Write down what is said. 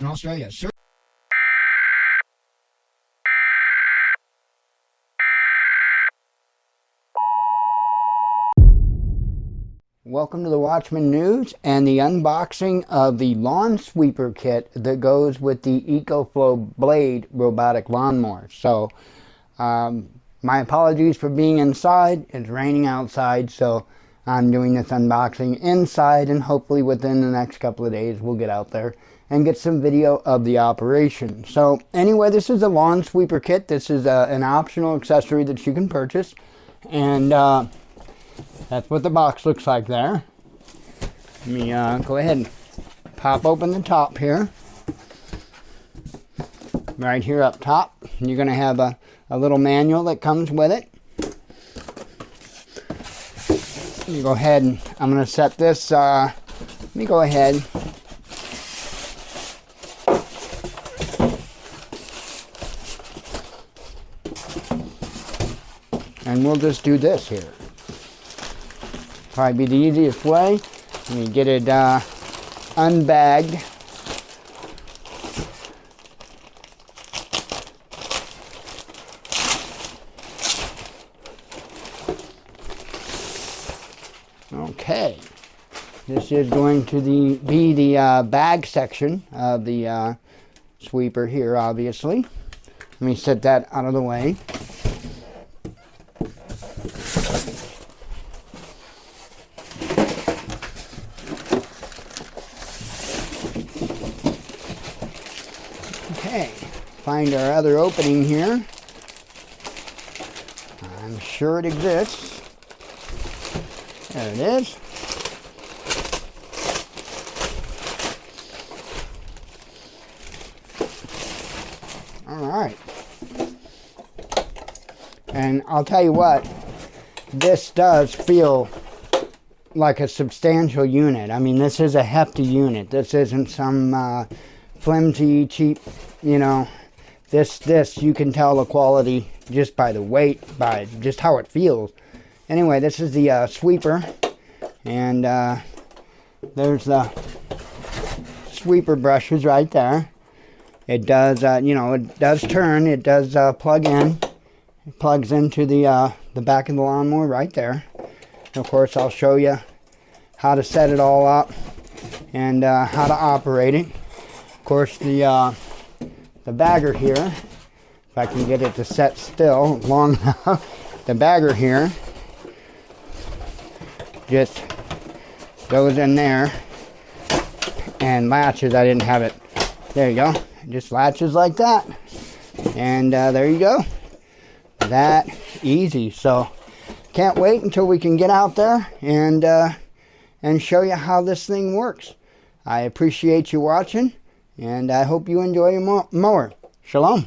in Australia. Sure. Welcome to the Watchman News and the unboxing of the lawn sweeper kit that goes with the Ecoflow blade robotic lawnmower. So my apologies for being inside. It's raining outside, so I'm doing this unboxing inside, and hopefully within the next couple of days we'll get out there and get some video of the operation. So anyway, this is a lawn sweeper kit. This is an optional accessory that you can purchase, and that's what the box looks like there. Let me go ahead and pop open the top here. Right here up top, you're going to have a little manual that comes with it. You go ahead and I'm going to set this, let me go ahead. And we'll just do this here. Probably be the easiest way. Let me get it unbagged. Okay, this is going to be the bag section of the sweeper here, obviously. Let me set that out of the way. Okay, find our other opening here. I'm sure it exists. There it is. Alright. And I'll tell you what, this does feel like a substantial unit. I mean, this is a hefty unit. This isn't some flimsy, cheap, you know. This, you can tell the quality just by the weight, by just how it feels. Anyway, this is the sweeper, and there's the sweeper brushes right there. It does, you know, it does turn. It does plug in. It plugs into the back of the lawnmower right there. And of course, I'll show you how to set it all up and how to operate it. Of course, the bagger here, if I can get it to set still long enough, the bagger here just goes in there and latches. I didn't have it. There you go. It just latches like that. And there you go. That easy. So can't wait until we can get out there and show you how this thing works. I appreciate you watching, and I hope you enjoy your mower. Shalom.